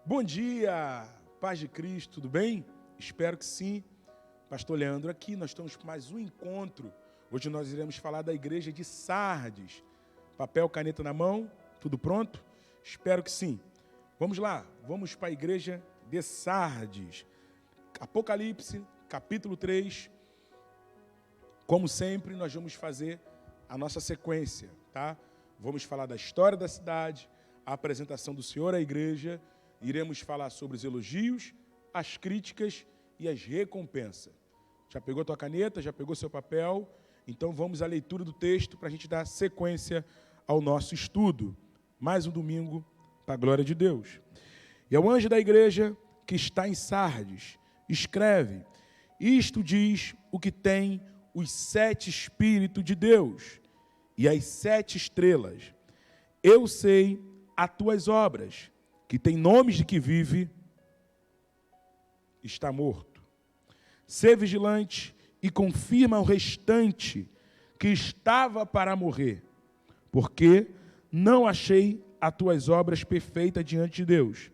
Bom dia, paz de Cristo, tudo bem? Espero que sim. Pastor Leandro aqui, nós estamos com mais um encontro. Hoje nós iremos falar da igreja de Sardes. Papel, caneta na mão, tudo pronto? Espero que sim. Vamos lá, vamos para a igreja de Sardes. Apocalipse, capítulo 3. Como sempre, nós vamos fazer a nossa sequência, tá? Vamos falar da história da cidade, a apresentação do Senhor à igreja. Iremos falar sobre os elogios, as críticas e as recompensas. Já pegou tua caneta? Já pegou seu papel? Então vamos à leitura do texto para a gente dar sequência ao nosso estudo. Mais um domingo para a glória de Deus. E ao anjo da igreja que está em Sardes, escreve: isto diz o que tem os 7 Espíritos de Deus e as 7 estrelas. Eu sei as tuas obras, que tem nomes de que vive, está morto. Sê vigilante e confirma o restante que estava para morrer, porque não achei as tuas obras perfeitas diante de Deus.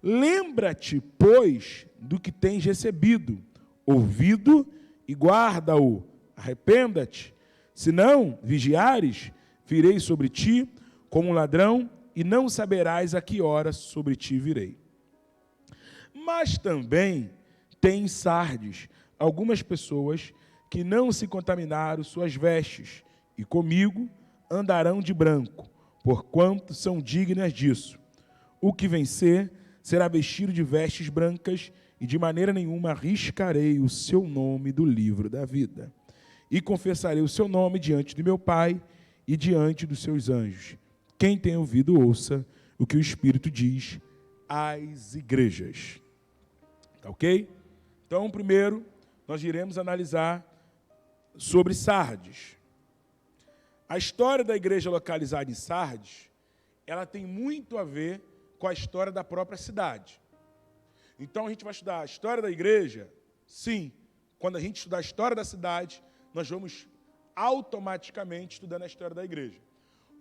Lembra-te, pois, do que tens recebido, ouvido e guarda-o. Arrependa-te, se não vigiares, virei sobre ti como um ladrão, e não saberás a que hora sobre ti virei. Mas também tem em Sardes algumas pessoas que não se contaminaram suas vestes, e comigo andarão de branco, porquanto são dignas disso. O que vencer será vestido de vestes brancas, e de maneira nenhuma arriscarei o seu nome do livro da vida. E confessarei o seu nome diante de meu Pai e diante dos seus anjos. Quem tem ouvido, ouça o que o Espírito diz às igrejas. Tá ok? Então, primeiro, nós iremos analisar sobre Sardes. A história da igreja localizada em Sardes, ela tem muito a ver com a história da própria cidade. Então, a gente vai estudar a história da igreja, sim. Quando a gente estudar a história da cidade, nós vamos automaticamente estudando a história da igreja.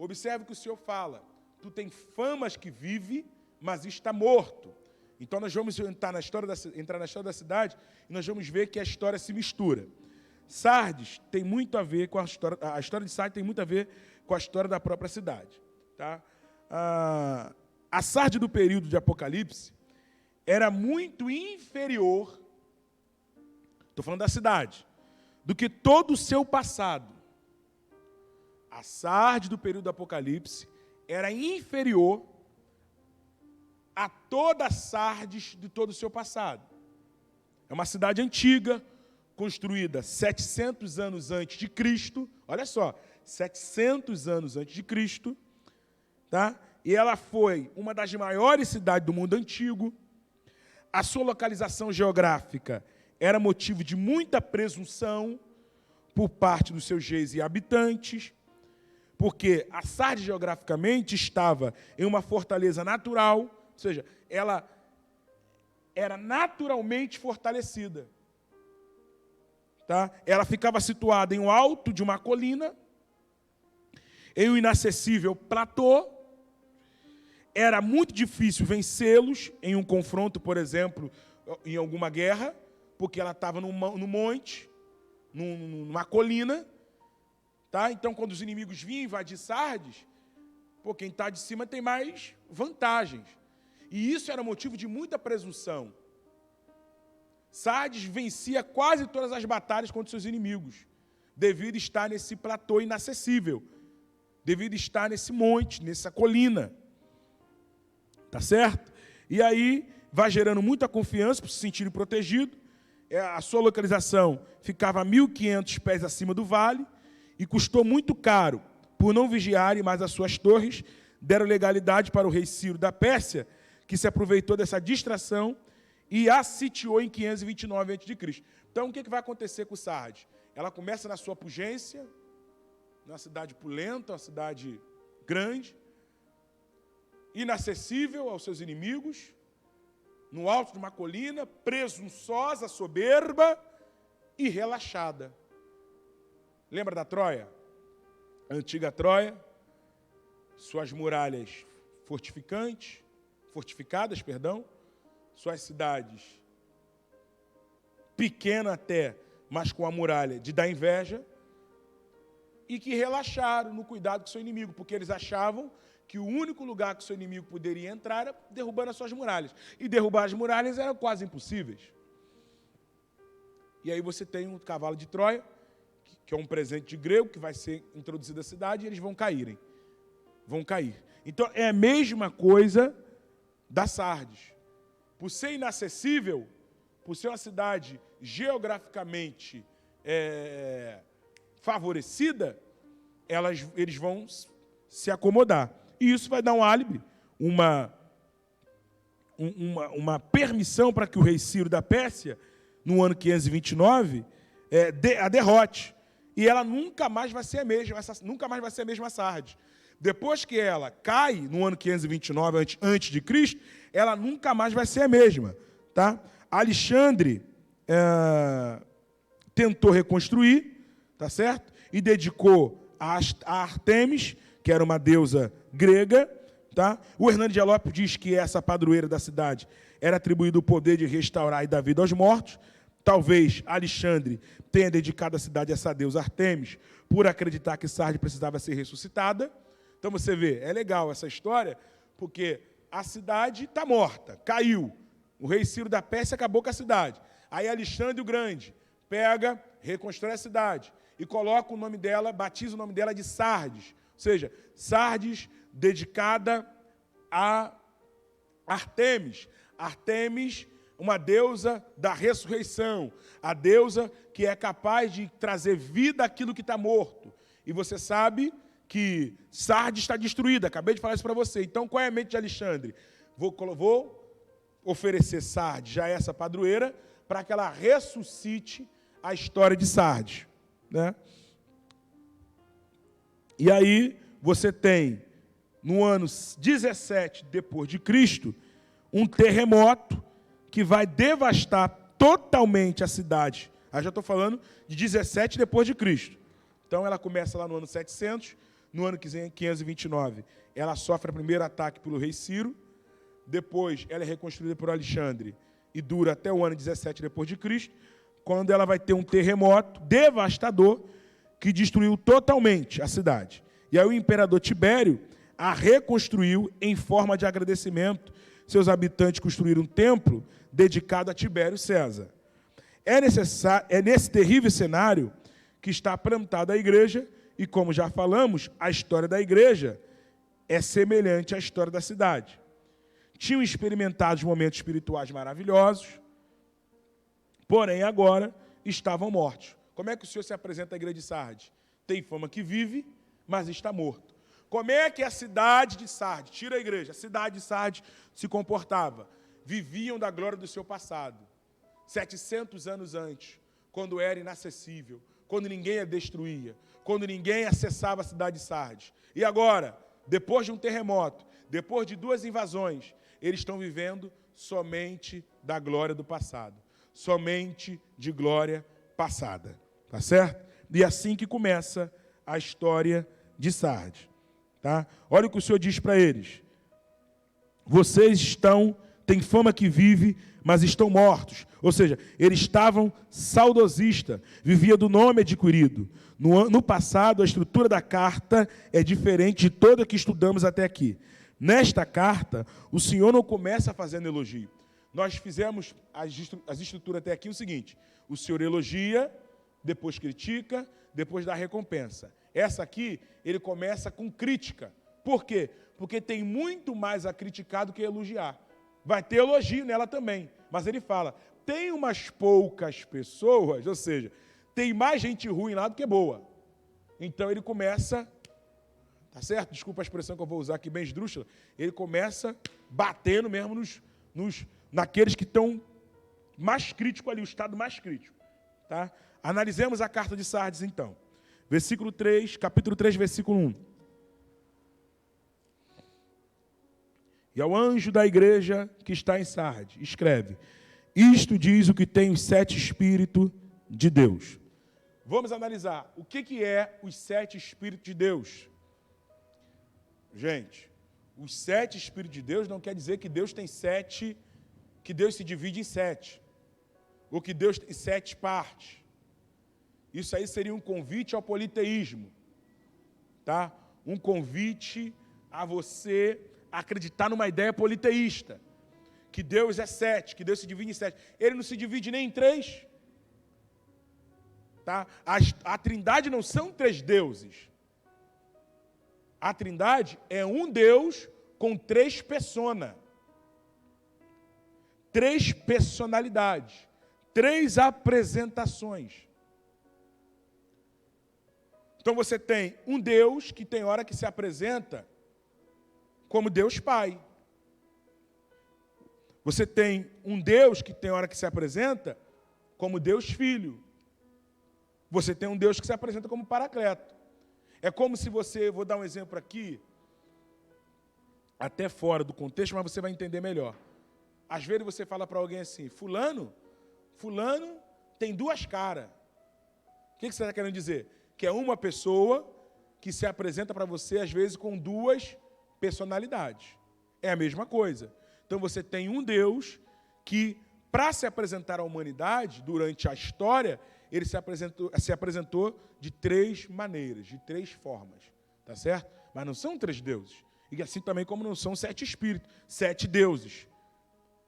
Observe que o Senhor fala: tu tem famas que vive, mas está morto. Então nós vamos entrar na história da cidade e nós vamos ver que a história se mistura. Sardes tem muito a ver com a história de Sardes tem muito a ver com a história da própria cidade. Tá? A Sardes do período de Apocalipse era muito inferior, estou falando da cidade, do que todo o seu passado. A Sardes do período do Apocalipse era inferior a toda a Sardes de todo o seu passado. É uma cidade antiga, construída 700 anos antes de Cristo. Olha só, 700 anos antes de Cristo. Tá? E ela foi uma das maiores cidades do mundo antigo. A sua localização geográfica era motivo de muita presunção por parte dos seus reis e habitantes, porque a Sardes geograficamente estava em uma fortaleza natural, ou seja, ela era naturalmente fortalecida. Tá? Ela ficava situada em um alto de uma colina, em um inacessível platô. Era muito difícil vencê-los em um confronto, por exemplo, em alguma guerra, porque ela estava no monte, numa colina. Tá? Então, quando os inimigos vinham invadir Sardes, quem está de cima tem mais vantagens. E isso era motivo de muita presunção. Sardes vencia quase todas as batalhas contra seus inimigos, devido estar nesse platô inacessível, devido estar nesse monte, nessa colina. Tá certo? E aí vai gerando muita confiança para se sentirem protegidos. A sua localização ficava a 1.500 pés acima do vale, e custou muito caro, por não vigiarem mais as suas torres, deram legalidade para o rei Ciro da Pérsia, que se aproveitou dessa distração e a sitiou em 529 a.C. Então, o que vai acontecer com Sardes? Ela começa na sua pugência, numa cidade pulenta, uma cidade grande, inacessível aos seus inimigos, no alto de uma colina, presunçosa, soberba e relaxada. Lembra da Troia? A antiga Troia, suas muralhas fortificantes, fortificadas, suas cidades pequenas até, mas com a muralha de dar inveja, e que relaxaram no cuidado com o seu inimigo, porque eles achavam que o único lugar que o seu inimigo poderia entrar era derrubando as suas muralhas. E derrubar as muralhas era quase impossíveis. E aí você tem um cavalo de Troia, que é um presente de grego, que vai ser introduzido à cidade, e eles vão cair. Então, é a mesma coisa da Sardes. Por ser inacessível, por ser uma cidade geograficamente favorecida, eles vão se acomodar. E isso vai dar um álibi, uma permissão para que o rei Ciro da Pérsia, no ano 529, a derrote. E ela nunca mais vai ser a mesma Sardes. Depois que ela cai, no ano 529 antes de Cristo, ela nunca mais vai ser a mesma. Tá? Alexandre tentou reconstruir, tá certo? E dedicou a Artemis, que era uma deusa grega. Tá? O Hernando de Alópio diz que essa padroeira da cidade era atribuído o poder de restaurar e dar vida aos mortos. Talvez Alexandre tenha dedicado a cidade a essa deusa Artemis, por acreditar que Sardes precisava ser ressuscitada. Então você vê, é legal essa história, porque a cidade está morta, caiu. O rei Ciro da Pérsia acabou com a cidade. Aí Alexandre o Grande pega, reconstrói a cidade e coloca o nome dela, batiza o nome dela de Sardes. Ou seja, Sardes dedicada a Artemis. Artemis, uma deusa da ressurreição, a deusa que é capaz de trazer vida àquilo que está morto. E você sabe que Sardes está destruída, acabei de falar isso para você. Então, qual é a mente de Alexandre? Vou oferecer Sardes, já essa padroeira, para que ela ressuscite a história de Sardes. Né? E aí, você tem, no ano 17 depois de Cristo, um terremoto que vai devastar totalmente a cidade. Aí já estou falando de 17 depois de Cristo. Então, ela começa lá no ano 700, no ano 529, ela sofre o primeiro ataque pelo rei Ciro, depois ela é reconstruída por Alexandre e dura até o ano 17 depois de Cristo, quando ela vai ter um terremoto devastador que destruiu totalmente a cidade. E aí o imperador Tibério a reconstruiu em forma de agradecimento. Seus habitantes construíram um templo dedicado a Tibério César. É nesse terrível cenário que está plantada a igreja, e como já falamos, a história da igreja é semelhante à história da cidade. Tinham experimentado momentos espirituais maravilhosos, porém agora estavam mortos. Como é que o Senhor se apresenta à igreja de Sardes? Tem fama que vive, mas está morto. Como é que a cidade de Sardes, tira a igreja, a cidade de Sardes se comportava? Viviam da glória do seu passado. 700 anos antes, quando era inacessível, quando ninguém a destruía, quando ninguém acessava a cidade de Sardes. E agora, depois de um terremoto, depois de 2 invasões, eles estão vivendo somente da glória do passado. Somente de glória passada. Tá certo? E é assim que começa a história de Sardes. Tá? Olha o que o Senhor diz para eles. Vocês têm fama que vive, mas estão mortos. Ou seja, eles estavam saudosistas, vivia do nome adquirido. No passado, a estrutura da carta é diferente de toda que estudamos até aqui. Nesta carta, o Senhor não começa fazendo elogio. Nós fizemos as estruturas até aqui o seguinte: o Senhor elogia, depois critica, depois dá recompensa. Essa aqui, ele começa com crítica. Por quê? Porque tem muito mais a criticar do que a elogiar. Vai ter elogio nela também, mas ele fala, tem umas poucas pessoas, ou seja, tem mais gente ruim lá do que boa. Então ele começa, tá certo? Desculpa a expressão que eu vou usar aqui, bem esdrúxula. Ele começa batendo mesmo naqueles que estão mais críticos ali, o estado mais crítico. Tá? Analisemos a carta de Sardes, então. Versículo 3, capítulo 3, versículo 1. E ao anjo da igreja que está em Sardes, escreve, isto diz o que tem os 7 Espíritos de Deus. Vamos analisar o que é os 7 Espíritos de Deus. Gente, Os 7 Espíritos de Deus não quer dizer que Deus tem 7, que Deus se divide em 7, ou que Deus tem 7 partes. Isso aí seria um convite ao politeísmo, tá? Um convite a você acreditar numa ideia politeísta, que Deus é 7, que Deus se divide em 7. Ele não se divide nem em 3. Tá? A Trindade não são 3 deuses. A Trindade é um Deus com 3 personas. 3 personalidades. 3 apresentações. Então você tem um Deus que tem hora que se apresenta como Deus Pai. Você tem um Deus que tem hora que se apresenta como Deus Filho. Você tem um Deus que se apresenta como Paracleto. É como se você, vou dar um exemplo aqui, até fora do contexto, mas você vai entender melhor. Às vezes você fala para alguém assim, fulano tem 2 caras. O que você está querendo dizer? Que é uma pessoa que se apresenta para você, às vezes, com 2 personalidades. É a mesma coisa. Então você tem um Deus que, para se apresentar à humanidade, durante a história, ele se apresentou de 3 maneiras, de 3 formas. Tá certo? Mas não são 3 deuses. E assim também como não são 7 espíritos, 7 deuses.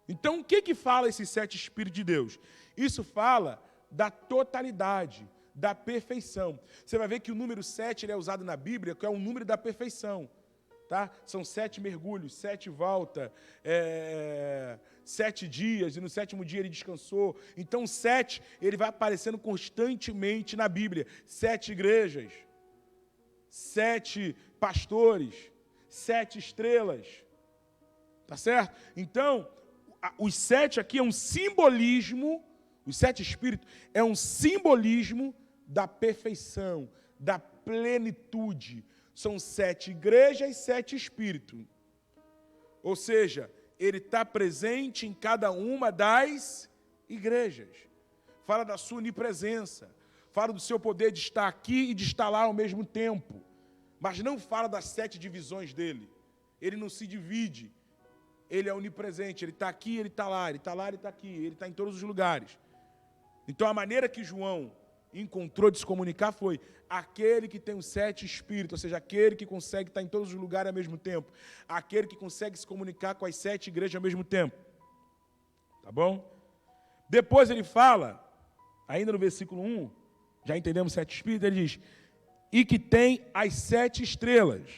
Então o que fala esses 7 espíritos de Deus? Isso fala da totalidade, da perfeição. Você vai ver que o número 7 ele é usado na Bíblia, que é o número da perfeição. Tá? São 7 mergulhos, 7 voltas, 7 dias, e no 7º dia ele descansou. Então, 7, ele vai aparecendo constantemente na Bíblia. 7 igrejas, 7 pastores, 7 estrelas. Tá certo? Então, os 7 aqui é um simbolismo, os 7 espíritos é um simbolismo da perfeição, da plenitude. São 7 igrejas e 7 espíritos. Ou seja, ele está presente em cada uma das igrejas. Fala da sua onipresença. Fala do seu poder de estar aqui e de estar lá ao mesmo tempo. Mas não fala das 7 divisões dele. Ele não se divide. Ele é onipresente. Ele está aqui, ele está lá. Ele está lá, ele está aqui. Ele está em todos os lugares. Então, a maneira que João encontrou de se comunicar foi aquele que tem os 7 espíritos, ou seja, aquele que consegue estar em todos os lugares ao mesmo tempo, aquele que consegue se comunicar com as 7 igrejas ao mesmo tempo. Tá bom? Depois ele fala, ainda no versículo 1, já entendemos 7 espíritos, ele diz, e que tem as 7 estrelas.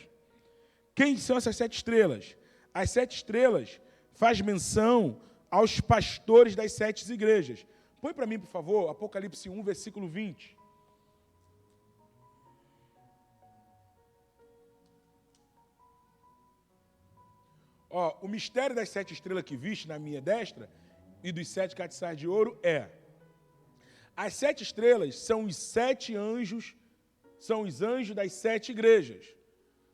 Quem são essas 7 estrelas? As 7 estrelas faz menção aos pastores das 7 igrejas. Põe para mim, por favor, Apocalipse 1, versículo 20. Ó, o mistério das 7 estrelas que viste na minha destra e dos 7 castiçais de ouro é: as 7 estrelas são os 7 anjos, são os anjos das 7 igrejas.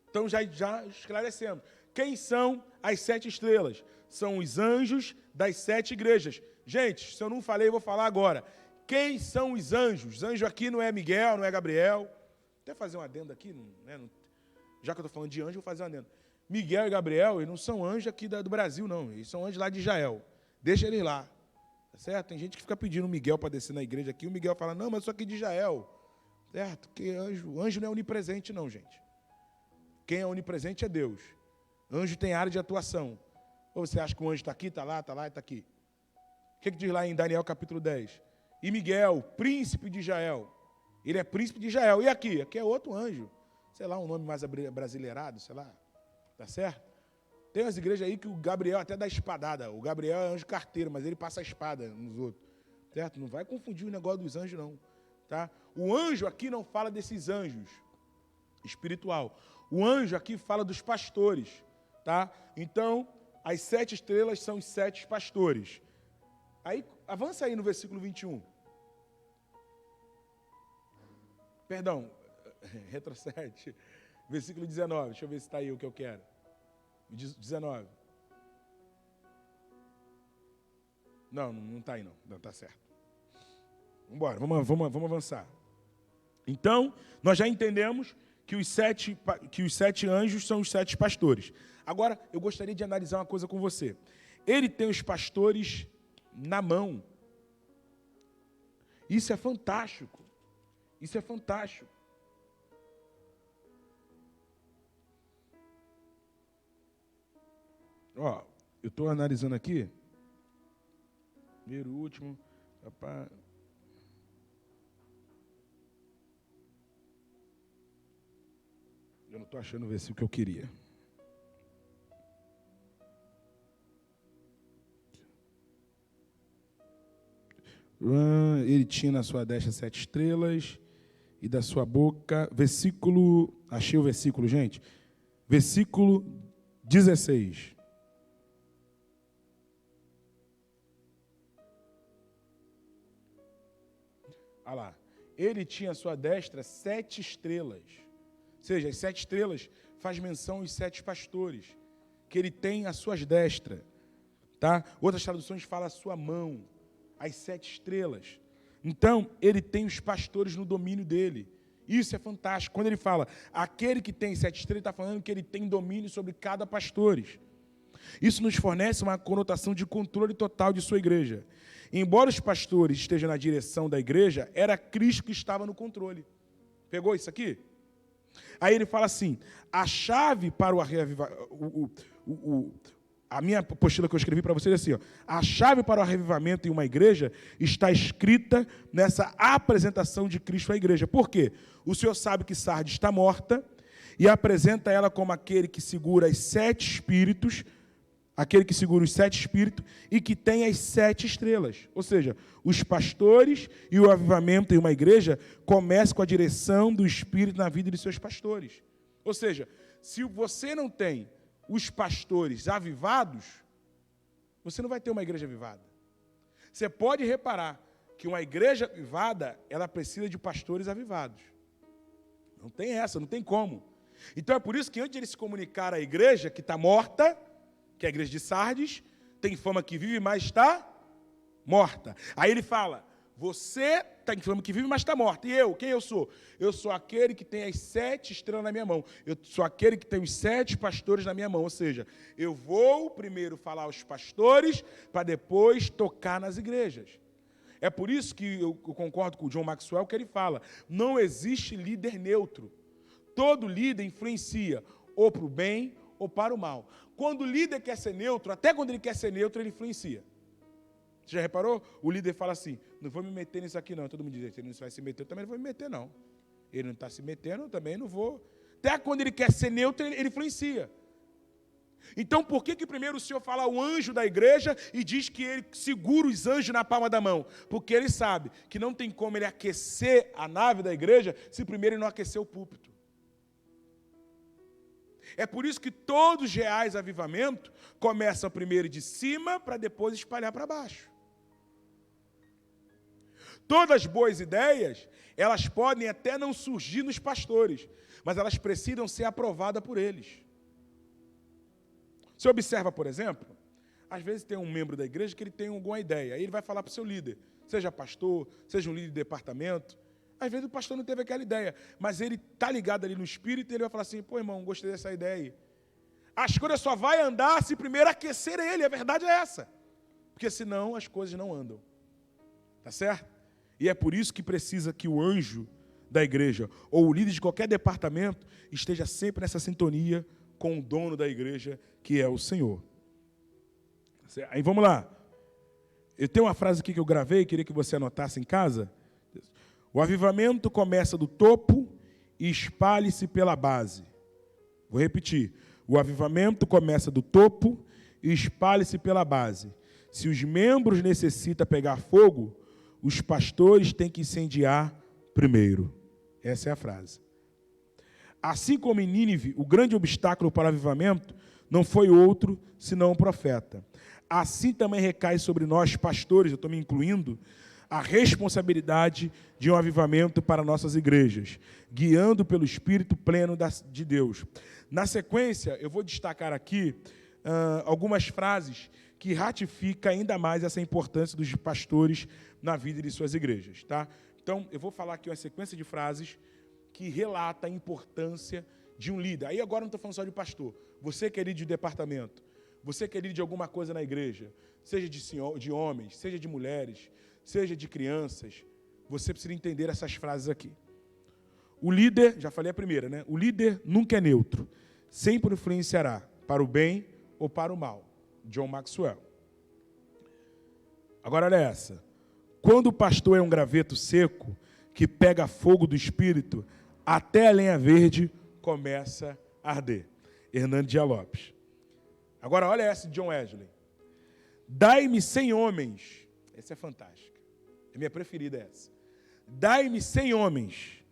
Então já esclarecemos. Quem são as 7 estrelas? São os anjos das 7 igrejas. Gente, se eu não falei, eu vou falar agora. Quem são os anjos? Os anjos aqui não é Miguel, não é Gabriel. Vou até fazer um adendo aqui, já que eu estou falando de anjo, vou fazer um adendo. Miguel e Gabriel, eles não são anjos aqui do Brasil, não. Eles são anjos lá de Israel. Deixa eles lá. Tá certo? Tem gente que fica pedindo o Miguel para descer na igreja aqui. O Miguel fala, não, mas eu sou aqui de Israel. Certo? Porque anjo não é onipresente, não, gente. Quem é onipresente é Deus. Anjo tem área de atuação. Ou você acha que o anjo está aqui, está lá e está aqui? O que diz lá em Daniel capítulo 10? E Miguel, príncipe de Israel. Ele é príncipe de Israel. E aqui? Aqui é outro anjo. Sei lá, um nome mais brasileirado, sei lá. Tá certo? Tem umas igrejas aí que o Gabriel até dá espadada. O Gabriel é anjo carteiro, mas ele passa a espada nos outros. Certo? Não vai confundir o negócio dos anjos, não. Tá? O anjo aqui não fala desses anjos espiritual. O anjo aqui fala dos pastores. Tá? Então, as 7 estrelas são os 7 pastores. Aí, avança aí no versículo 21. Perdão, retrocede. Versículo 19, deixa eu ver se está aí o que eu quero. 19. Não está aí não. Não, está certo. Vamos embora, vamos avançar. Então, nós já entendemos que os 7 anjos são os 7 pastores. Agora, eu gostaria de analisar uma coisa com você. Ele tem os pastores na mão. Isso é fantástico. Isso é fantástico. Ó, eu estou analisando aqui. Primeiro, último. Eu não estou achando o versículo que eu queria. Ele tinha na sua destra 7 estrelas, e da sua boca, achei o versículo, gente, versículo 16. Olha lá, ele tinha à sua destra 7 estrelas, ou seja, as 7 estrelas faz menção aos 7 pastores, que ele tem às suas destras, tá? Outras traduções falam a sua mão, as 7 estrelas. Então, ele tem os pastores no domínio dele. Isso é fantástico. Quando ele fala, aquele que tem 7 estrelas, ele está falando que ele tem domínio sobre cada pastor. Isso nos fornece uma conotação de controle total de sua igreja. Embora os pastores estejam na direção da igreja, era Cristo que estava no controle. Pegou isso aqui? Aí ele fala assim, a chave para o arrevivamento... A minha apostila que eu escrevi para vocês é assim, ó, a chave para o arrevivamento em uma igreja está escrita nessa apresentação de Cristo à igreja. Por quê? O Senhor sabe que Sardes está morta e apresenta ela como aquele que segura os 7 espíritos, e que tem as 7 estrelas. Ou seja, os pastores e o avivamento em uma igreja começam com a direção do Espírito na vida de seus pastores. Ou seja, se você não tem os pastores avivados, você não vai ter uma igreja avivada. Você pode reparar que uma igreja avivada, ela precisa de pastores avivados. Não tem essa, não tem como. Então é por isso que antes de ele se comunicar à igreja que está morta, que é a igreja de Sardes, tem fama que vive, mas está morta. Aí ele fala, você tem fama que vive, mas está morta. E eu, quem eu sou? Eu sou aquele que tem as 7 estrelas na minha mão. Eu sou aquele que tem os 7 pastores na minha mão. Ou seja, eu vou primeiro falar aos pastores, para depois tocar nas igrejas. É por isso que eu concordo com o John Maxwell, que ele fala, não existe líder neutro. Todo líder influencia, ou para o bem, ou para o mal. Quando o líder quer ser neutro, até quando ele quer ser neutro, ele influencia. Você já reparou? O líder fala assim, não vou me meter nisso aqui não. Todo mundo diz, ele não vai se meter, eu também não vou me meter não. Ele não está se metendo, eu também não vou. Até quando ele quer ser neutro, ele influencia. Então, por que primeiro o Senhor fala ao anjo da igreja e diz que ele segura os anjos na palma da mão? Porque ele sabe que não tem como ele aquecer a nave da igreja se primeiro ele não aquecer o púlpito. É por isso que todos os reais avivamentos começam primeiro de cima para depois espalhar para baixo. Todas as boas ideias, elas podem até não surgir nos pastores, mas elas precisam ser aprovadas por eles. Você observa, por exemplo, às vezes tem um membro da igreja que ele tem alguma ideia, aí ele vai falar para o seu líder, seja pastor, seja um líder de departamento. Às vezes o pastor não teve aquela ideia, mas ele está ligado ali no espírito e ele vai falar assim, pô, irmão, gostei dessa ideia aí. As coisas só vão andar se primeiro aquecer ele, a verdade é essa. Porque senão as coisas não andam. Tá certo? E é por isso que precisa que o anjo da igreja, ou o líder de qualquer departamento, esteja sempre nessa sintonia com o dono da igreja, que é o Senhor. Aí vamos lá. Eu tenho uma frase aqui que eu gravei, queria que você anotasse em casa. O avivamento começa do topo e espalhe-se pela base. Vou repetir. O avivamento começa do topo e espalhe-se pela base. Se os membros necessitam pegar fogo, os pastores têm que incendiar primeiro. Essa é a frase. Assim como em Nínive, o grande obstáculo para o avivamento não foi outro senão o profeta. Assim também recai sobre nós, pastores, eu estou me incluindo, a responsabilidade de um avivamento para nossas igrejas, guiando pelo Espírito pleno de Deus. Na sequência, eu vou destacar aqui algumas frases que ratificam ainda mais essa importância dos pastores na vida de suas igrejas. Tá? Então, eu vou falar aqui uma sequência de frases que relata a importância de um líder. Aí agora não estou falando só de pastor. Você que é líder de departamento, você que é líder de alguma coisa na igreja, seja de homens, seja de mulheres, seja de crianças, você precisa entender essas frases aqui. O líder, já falei a primeira, né? O líder nunca é neutro, sempre influenciará para o bem ou para o mal. John Maxwell. Agora olha essa. Quando o pastor é um graveto seco, que pega fogo do espírito, até a lenha verde começa a arder. Hernando Dias Lopes. Agora olha essa de John Wesley. Dai-me 100 homens. Essa é fantástica. É minha preferida essa. Dai-me 100 homens.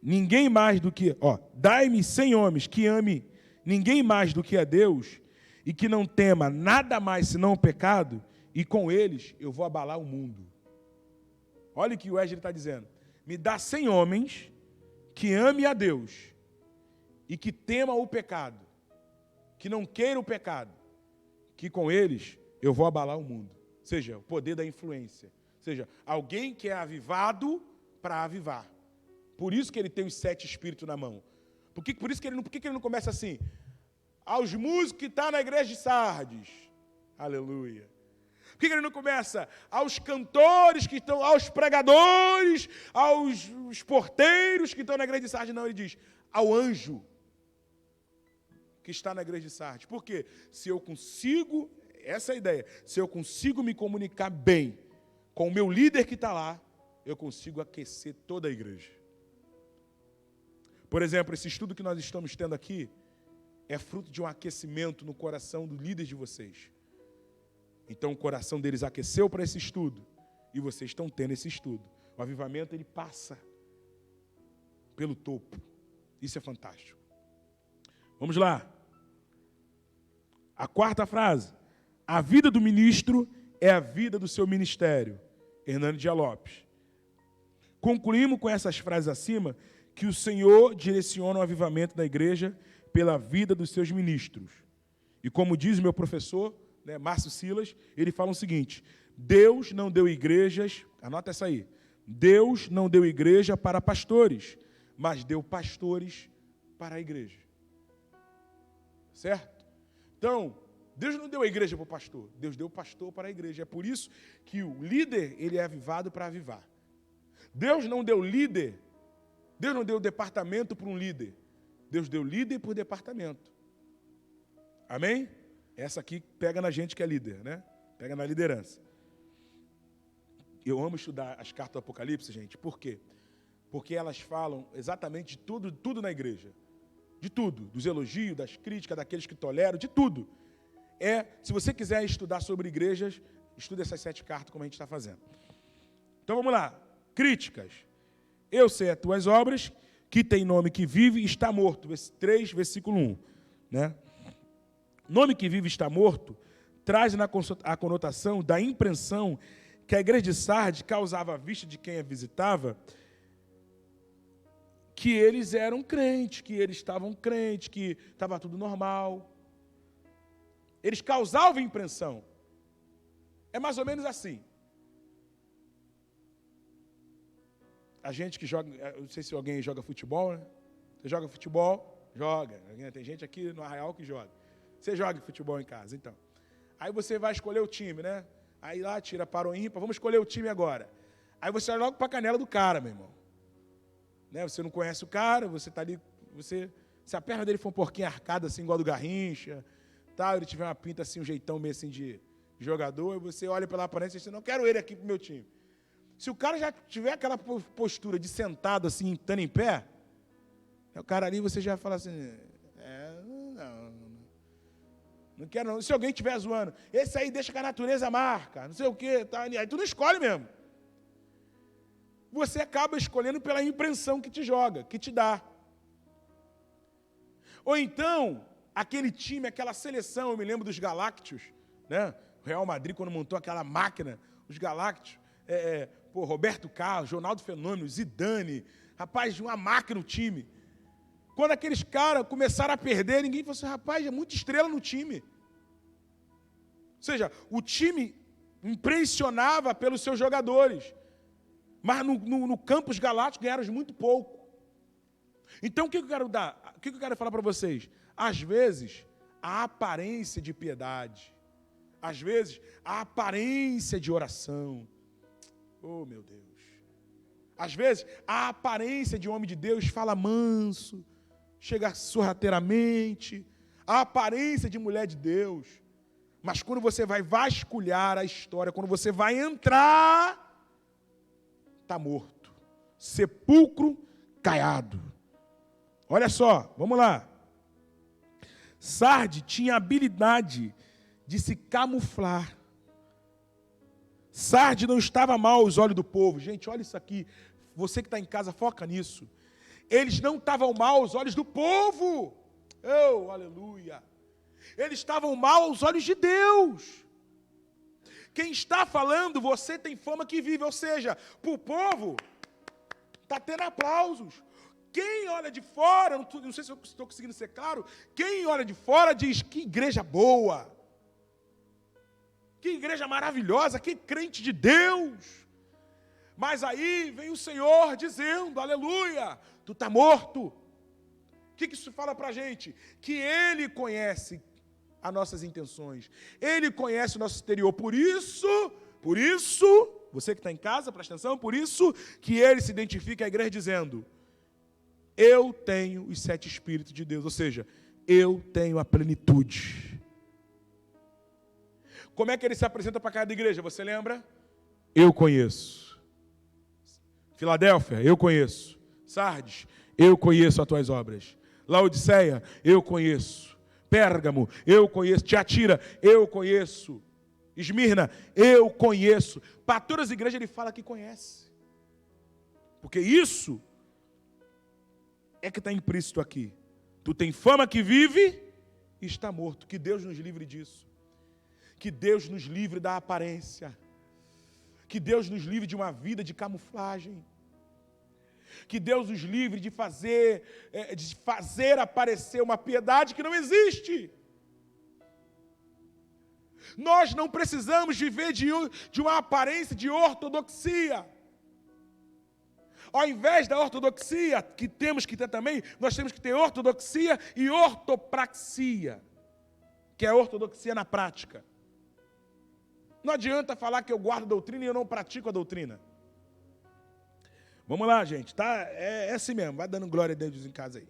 Ninguém mais do que... dai-me 100 homens que ame ninguém mais do que a Deus e que não tema nada mais senão o pecado, e com eles eu vou abalar o mundo. Olha o que o Wesley está dizendo. Me dá 100 homens que ame a Deus e que tema o pecado, que não queira o pecado, que com eles eu vou abalar o mundo. Ou seja, o poder da influência. Ou seja, alguém que é avivado para avivar. Por isso que ele tem os 7 espíritos na mão. Por que ele não começa assim? Aos músicos que estão na igreja de Sardes. Aleluia. Por que ele não começa? Aos cantores que estão, aos pregadores, aos porteiros que estão na igreja de Sardes. Não, ele diz, ao anjo que está na igreja de Sardes. Por quê? Se eu consigo, essa é a ideia, se eu consigo me comunicar bem com o meu líder que está lá, eu consigo aquecer toda a igreja. Por exemplo, esse estudo que nós estamos tendo aqui é fruto de um aquecimento no coração do líder de vocês. Então o coração deles aqueceu para esse estudo e vocês estão tendo esse estudo. O avivamento, ele passa pelo topo. Isso é fantástico. Vamos lá. A quarta frase. A vida do ministro é a vida do seu ministério. Hernando Dias Lopes. Concluímos com essas frases acima que o Senhor direciona o avivamento da igreja pela vida dos seus ministros. E como diz meu professor, Márcio Silas, ele fala o seguinte: Deus não deu igrejas, anota essa aí, Deus não deu igreja para pastores, mas deu pastores para a igreja. Certo? Então, Deus não deu a igreja para o pastor, Deus deu o pastor para a igreja. É por isso que o líder, ele é avivado para avivar. Deus não deu líder, Deus não deu departamento para um líder, Deus deu líder por departamento. Amém? Essa aqui pega na gente que é líder, né? Pega na liderança. Eu amo estudar as cartas do Apocalipse, gente. Por quê? Porque elas falam exatamente de tudo na igreja. De tudo. Dos elogios, das críticas, daqueles que toleram, de tudo. Se você quiser estudar sobre igrejas, estude essas 7 cartas como a gente está fazendo. Então vamos lá. Críticas. Eu sei as tuas obras, que tem nome que vive e está morto. 3, versículo 1. Né? Nome que vive e está morto traz a conotação da impressão que a igreja de Sardes causava à vista de quem a visitava, que eles eram crentes, que eles estavam crentes, que estava tudo normal. Eles causavam impressão. É mais ou menos assim. A gente que joga, eu não sei se alguém joga futebol, né? Você joga futebol? Joga. Tem gente aqui no Arraial que joga. Você joga futebol em casa, então. Aí você vai escolher o time, né? Aí lá tira para o ímpar, vamos escolher o time agora. Aí você vai logo para a canela do cara, meu irmão. Né? Você não conhece o cara, você está ali, se a perna dele for um pouquinho arcada, assim, igual a do Garrincha, tal, ele tiver uma pinta assim, um jeitão meio assim de jogador, e você olha pela aparência e diz, não quero ele aqui pro meu time. Se o cara já tiver aquela postura de sentado assim, estando em pé, o cara ali você já fala assim, não quero não. Se alguém estiver zoando, esse aí deixa que a natureza marca, não sei o quê, tá, aí tu não escolhe mesmo. Você acaba escolhendo pela impressão que te joga, que te dá. Ou então, aquele time, aquela seleção, eu me lembro dos Galácticos, né? O Real Madrid, quando montou aquela máquina, os Galácticos, Roberto Carlos, Ronaldo Fenômeno, Zidane, rapaz, uma máquina no time. Quando aqueles caras começaram a perder, ninguém falou assim, rapaz, é muita estrela no time. Ou seja, o time impressionava pelos seus jogadores. Mas no campus galáctico ganharam muito pouco. Então, o que eu quero dar? O que eu quero falar para vocês? Às vezes, a aparência de piedade. Às vezes, a aparência de oração. Oh, meu Deus. Às vezes, a aparência de homem de Deus fala manso, chega sorrateiramente. A aparência de mulher de Deus. Mas quando você vai vasculhar a história, quando você vai entrar, está morto. Sepulcro caiado. Olha só, vamos lá. Sardes tinha a habilidade de se camuflar. Sardes não estava mal aos olhos do povo. Gente, olha isso aqui. Você que está em casa, foca nisso. Eles não estavam mal aos olhos do povo. Oh, aleluia. Eles estavam mal aos olhos de Deus. Quem está falando, você tem fama que vive. Ou seja, para o povo, está tendo aplausos. Quem olha de fora, não sei se eu estou conseguindo ser claro, quem olha de fora diz, que igreja boa, que igreja maravilhosa, que crente de Deus. Mas aí vem o Senhor dizendo, aleluia, tu está morto. O que isso fala para a gente? Que Ele conhece as nossas intenções, Ele conhece o nosso exterior, por isso, você que está em casa, presta atenção, por isso que Ele se identifica à igreja dizendo, eu tenho os 7 Espíritos de Deus, ou seja, eu tenho a plenitude. Como é que Ele se apresenta para cada igreja, você lembra? Eu conheço. Filadélfia, eu conheço. Sardes, eu conheço as tuas obras. Laodiceia, eu conheço. Pérgamo, eu conheço. Tiatira, eu conheço. Esmirna, eu conheço. Para todas as igrejas Ele fala que conhece. Porque isso é que está implícito aqui. Tu tem fama que vive e está morto. Que Deus nos livre disso. Que Deus nos livre da aparência. Que Deus nos livre de uma vida de camuflagem. Que Deus nos livre de fazer aparecer uma piedade que não existe. Nós não precisamos viver de uma aparência de ortodoxia. Ao invés da ortodoxia, que temos que ter também, nós temos que ter ortodoxia e ortopraxia, que é a ortodoxia na prática. Não adianta falar que eu guardo a doutrina e eu não pratico a doutrina. Vamos lá, gente, tá? É assim mesmo, vai dando glória a Deus em casa aí.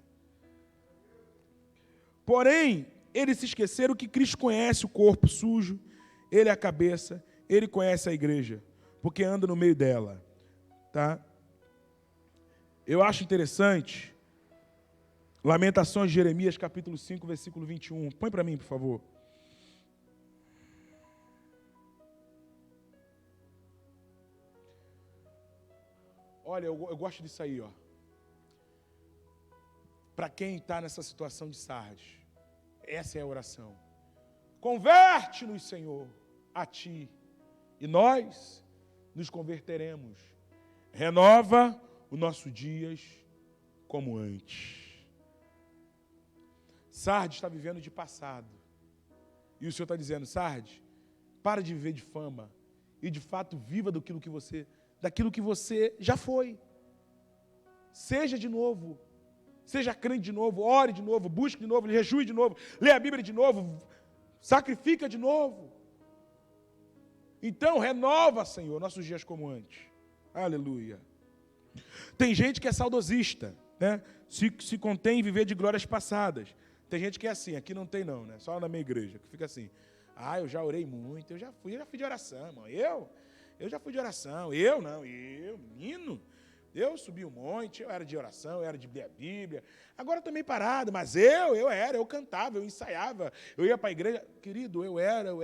Porém, eles se esqueceram que Cristo conhece o corpo sujo, Ele é a cabeça, Ele conhece a igreja, porque anda no meio dela, tá? Eu acho interessante, Lamentações de Jeremias, capítulo 5, versículo 21. Põe para mim, por favor. Olha, eu gosto disso aí, ó. Para quem está nessa situação de Sardes, essa é a oração. Converte-nos, Senhor, a Ti, e nós nos converteremos. Renova os nossos dias como antes. Sardes está vivendo de passado. E o Senhor está dizendo, Sardes, para de viver de fama e de fato viva daquilo que você já foi. Seja de novo. Seja crente de novo, ore de novo, busque de novo, jejue de novo, lê a Bíblia de novo, sacrifica de novo. Então, renova, Senhor, nossos dias como antes. Aleluia. Tem gente que é saudosista, né? Se contém em viver de glórias passadas. Tem gente que é assim, aqui não tem não, né? Só na minha igreja, que fica assim, eu já orei muito, eu já fui de oração, irmão. Eu já fui de oração, menino, eu subi um monte, eu era de oração, eu era de ler a Bíblia, agora eu estou meio parado, mas eu cantava, eu ensaiava, eu ia para a igreja, querido, eu era.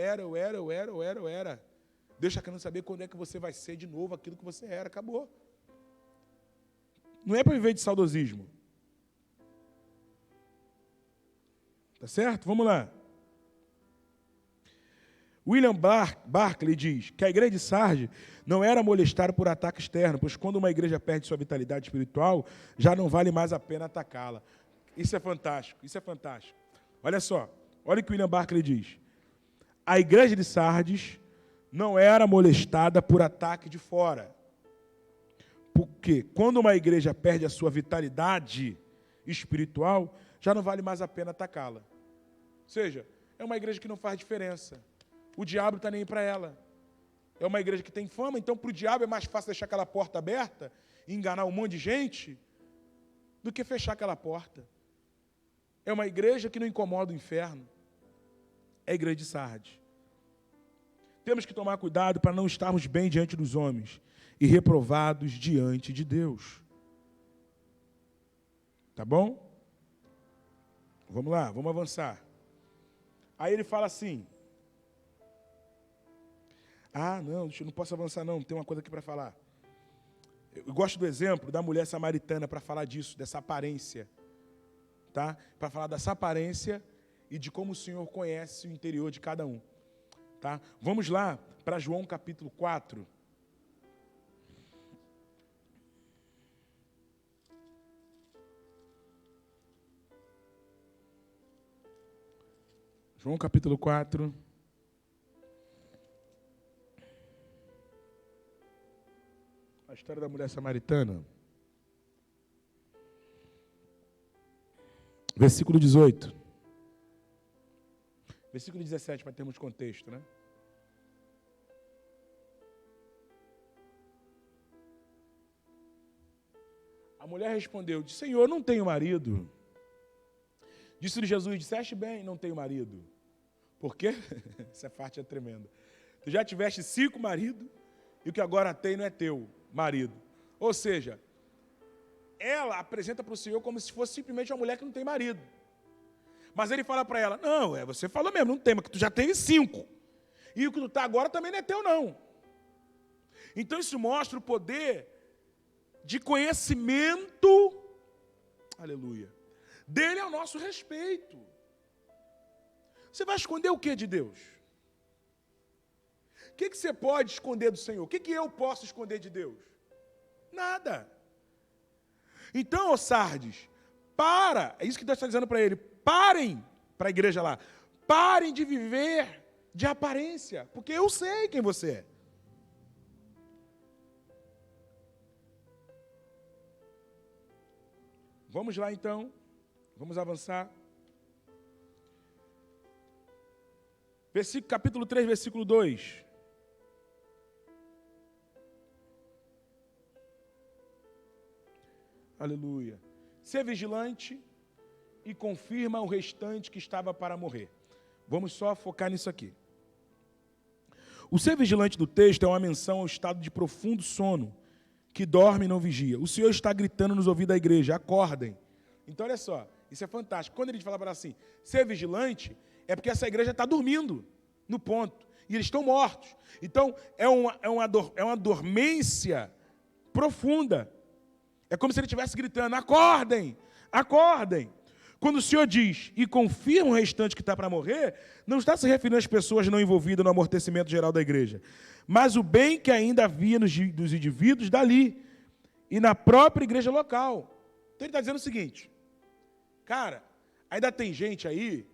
Deus está querendo saber quando é que você vai ser de novo aquilo que você era, acabou. Não é para viver de saudosismo. Tá certo? Vamos lá. William Barclay diz que a igreja de Sardes não era molestada por ataque externo, pois quando uma igreja perde sua vitalidade espiritual, já não vale mais a pena atacá-la. Isso é fantástico, isso é fantástico. Olha só, olha o que William Barclay diz. A igreja de Sardes não era molestada por ataque de fora, Porque quando uma igreja perde a sua vitalidade espiritual, já não vale mais a pena atacá-la. Ou seja, é uma igreja que não faz diferença. O diabo não está nem aí para ela. É uma igreja que tem fama, então para o diabo é mais fácil deixar aquela porta aberta e enganar um monte de gente do que fechar aquela porta. É uma igreja que não incomoda o inferno. É a igreja de Sardes. Temos que tomar cuidado para não estarmos bem diante dos homens e reprovados diante de Deus. Tá bom? Vamos lá, vamos avançar. Aí ele fala assim: não posso avançar não, tem uma coisa aqui para falar. Eu gosto do exemplo da mulher samaritana para falar disso, dessa aparência. Tá? Para falar dessa aparência e de como o Senhor conhece o interior de cada um. Tá? Vamos lá para João capítulo 4. João capítulo 4. A história da mulher samaritana. Versículo 18. Versículo 17, para termos contexto, né? A mulher respondeu, Senhor, não tenho marido. Disse-lhe Jesus, disseste bem, não tenho marido. Por quê? Essa parte é tremenda. Tu já tiveste 5 maridos e o que agora tem não é teu marido. Ou seja, ela apresenta para o Senhor como se fosse simplesmente uma mulher que não tem marido. Mas ele fala para ela, não, você falou mesmo, não tem, mas que tu já teve 5. E o que tu está agora também não é teu, não. Então isso mostra o poder de conhecimento, aleluia, dele ao nosso respeito. Você vai esconder o que de Deus? O que você pode esconder do Senhor? O que eu posso esconder de Deus? Nada. Então, ó Sardes, é isso que Deus está dizendo para ele, parem, para a igreja lá, parem de viver de aparência, porque eu sei quem você é. Vamos lá então, vamos avançar. Capítulo 3, versículo 2. Aleluia. Ser vigilante e confirma o restante que estava para morrer. Vamos só focar nisso aqui. O ser vigilante do texto é uma menção ao estado de profundo sono, que dorme e não vigia. O Senhor está gritando nos ouvidos da igreja, acordem. Então, olha só, isso é fantástico. Quando ele fala para assim, ser vigilante, é porque essa igreja está dormindo, no ponto, e eles estão mortos. Então, é uma dormência profunda. É como se ele estivesse gritando, acordem, acordem. Quando o Senhor diz, e confirma o restante que está para morrer, não está se referindo às pessoas não envolvidas no amortecimento geral da igreja, mas o bem que ainda havia nos indivíduos dali, e na própria igreja local. Então ele está dizendo o seguinte, cara, ainda tem gente aí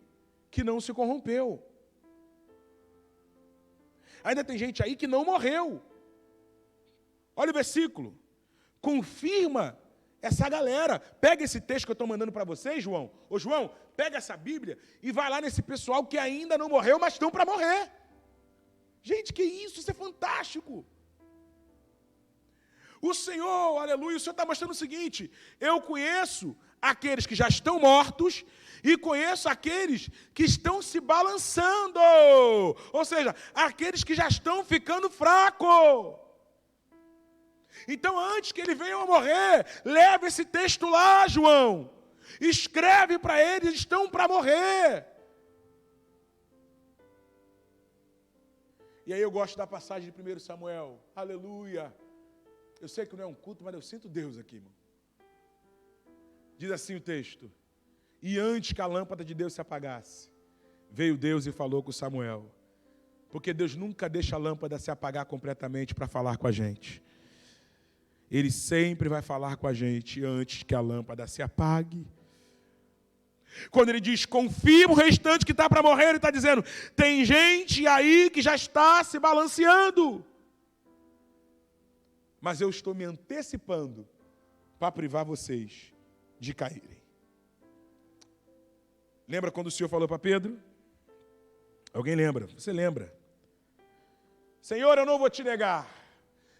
que não se corrompeu. Ainda tem gente aí que não morreu. Olha o versículo. Confirma essa galera. Pega esse texto que eu estou mandando para vocês, João. Ô, João, pega essa Bíblia e vai lá nesse pessoal que ainda não morreu, mas estão para morrer. Gente, que isso? Isso é fantástico. O Senhor, aleluia, o Senhor está mostrando o seguinte, eu conheço aqueles que já estão mortos e conheço aqueles que estão se balançando, ou seja, aqueles que já estão ficando fracos. Então, antes que eles venham a morrer, leva esse texto lá, João, escreve para eles, estão para morrer. E aí eu gosto da passagem de 1 Samuel, aleluia. Eu sei que não é um culto, mas eu sinto Deus aqui, irmão. Diz assim o texto, e antes que a lâmpada de Deus se apagasse, veio Deus e falou com Samuel, porque Deus nunca deixa a lâmpada se apagar completamente para falar com a gente. Ele sempre vai falar com a gente antes que a lâmpada se apague. Quando ele diz, confirma o restante que está para morrer, ele está dizendo, tem gente aí que já está se balanceando. mas eu estou me antecipando para privar vocês de caírem. Lembra quando o Senhor falou para Pedro? Alguém lembra? Você lembra? Senhor, eu não vou te negar.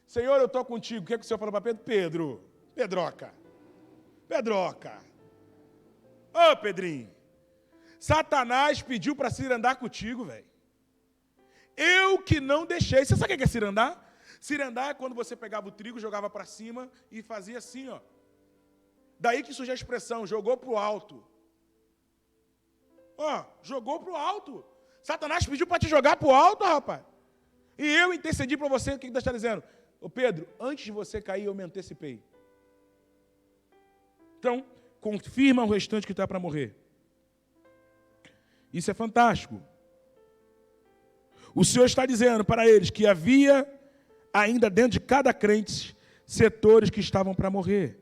Senhor, eu estou contigo. O que o Senhor falou para Pedro? Pedroca. Ô, Pedrinho. Satanás pediu para cirandar contigo, velho. Eu que não deixei. Você sabe o que é cirandar? Cirandar é quando você pegava o trigo, jogava para cima e fazia assim, ó. Daí que surge a expressão, jogou para o alto. Ó, jogou para o alto. Satanás pediu para te jogar para o alto, rapaz. E eu intercedi para você, o que Deus está dizendo? Ô Pedro, antes de você cair, eu me antecipei. Então, confirma o restante que está para morrer. Isso é fantástico. O Senhor está dizendo para eles que havia ainda dentro de cada crente setores que estavam para morrer.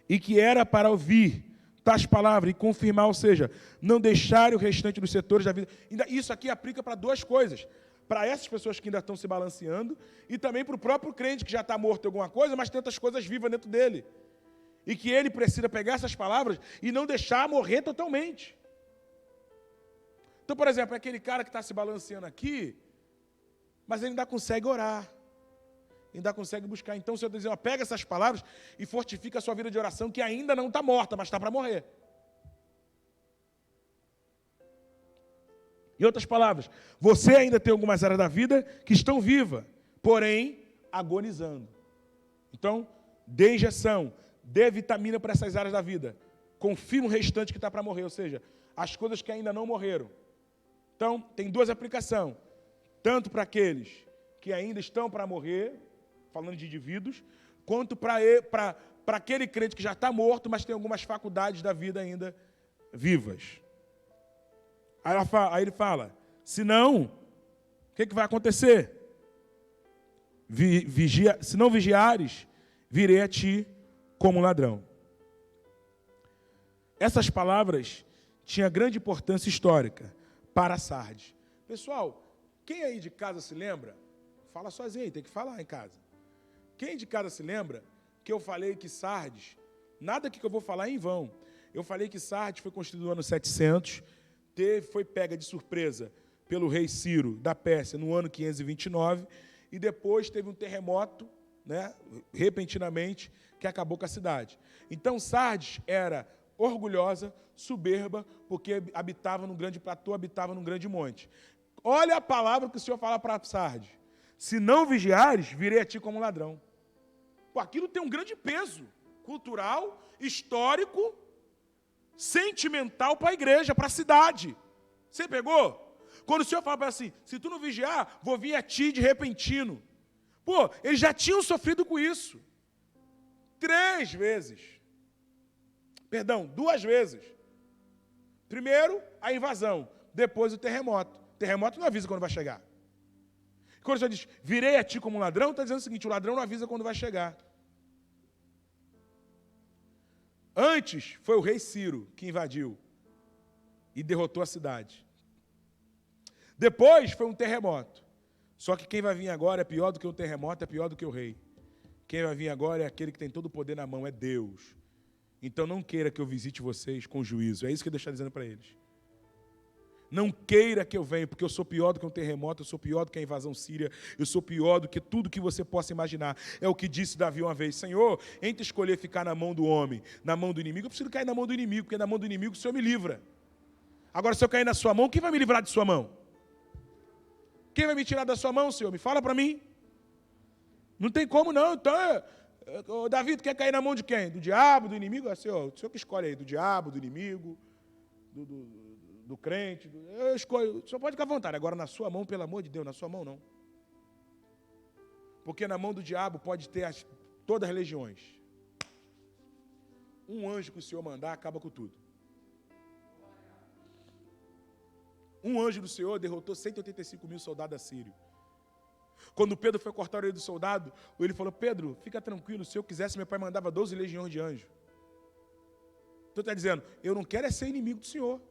E que era para ouvir tais palavras e confirmar, ou seja, não deixar o restante dos setores da vida. Isso aqui aplica para duas coisas. Para essas pessoas que ainda estão se balanceando e também para o próprio crente que já está morto em alguma coisa, mas tem outras coisas vivas dentro dele. E que ele precisa pegar essas palavras e não deixar morrer totalmente. Então, por exemplo, é aquele cara que está se balanceando aqui, mas ele ainda consegue orar, ainda consegue buscar. Então, o Senhor está dizendo, pega essas palavras e fortifica a sua vida de oração, que ainda não está morta, mas está para morrer. Em outras palavras, você ainda tem algumas áreas da vida que estão vivas, porém agonizando. Então, dê injeção, dê vitamina para essas áreas da vida. Confirma o restante que está para morrer, ou seja, as coisas que ainda não morreram. Então, tem duas aplicações. Tanto para aqueles que ainda estão para morrer, falando de indivíduos, quanto para aquele crente que já está morto, mas tem algumas faculdades da vida ainda vivas. Aí ele fala, se não, o que vai acontecer? Se não vigiares, virei a ti como ladrão. Essas palavras tinham grande importância histórica para Sardes. Pessoal, quem aí de casa se lembra? Fala sozinho, tem que falar em casa. Quem de casa se lembra que eu falei que Sardes, nada que eu vou falar é em vão. Eu falei que Sardes foi construído no ano 700, foi pega de surpresa pelo rei Ciro da Pérsia no ano 529, e depois teve um terremoto, né, repentinamente, que acabou com a cidade. Então Sardes era orgulhosa, soberba, porque habitava num grande platô, habitava num grande monte. Olha a palavra que o Senhor fala para Sardes. Se não vigiares, virei a ti como ladrão. Pô, aquilo tem um grande peso cultural, histórico, sentimental para a igreja, para a cidade. Você pegou? Quando o Senhor fala para assim, se tu não vigiar, vou vir a ti de repentino. Pô, eles já tinham sofrido com isso. 2 vezes. Primeiro, a invasão. Depois, o terremoto. O terremoto não avisa quando vai chegar. Quando o Senhor diz, virei a ti como um ladrão, está dizendo o seguinte, o ladrão não avisa quando vai chegar. Antes, foi o rei Ciro que invadiu e derrotou a cidade. Depois, foi um terremoto. Só que quem vai vir agora é pior do que o terremoto, é pior do que o rei. Quem vai vir agora é aquele que tem todo o poder na mão, é Deus. Então não queira que eu visite vocês com juízo. É isso que Deus está dizendo para eles. Não queira que eu venha, porque eu sou pior do que um terremoto, eu sou pior do que a invasão síria, eu sou pior do que tudo que você possa imaginar. É o que disse Davi uma vez, Senhor, entre escolher ficar na mão do homem, na mão do inimigo, eu preciso cair na mão do inimigo, porque na mão do inimigo o Senhor me livra. Agora, se eu cair na sua mão, quem vai me livrar de sua mão? Quem vai me tirar da sua mão, Senhor? Me fala para mim. Não tem como não, então... Davi, tu quer cair na mão de quem? Do diabo, do inimigo? O senhor que escolhe aí, do diabo, do inimigo, do crente. Eu escolho, o senhor pode ficar à vontade. Agora, na sua mão, pelo amor de Deus, na sua mão não. Porque na mão do diabo pode ter todas as legiões. Um anjo que o Senhor mandar acaba com tudo. Um anjo do Senhor derrotou 185 mil soldados assírios. Quando Pedro foi cortar a orelha do soldado, ele falou, Pedro, fica tranquilo, se eu quisesse, meu pai mandava 12 legiões de anjos. Então está dizendo, eu não quero é ser inimigo do Senhor.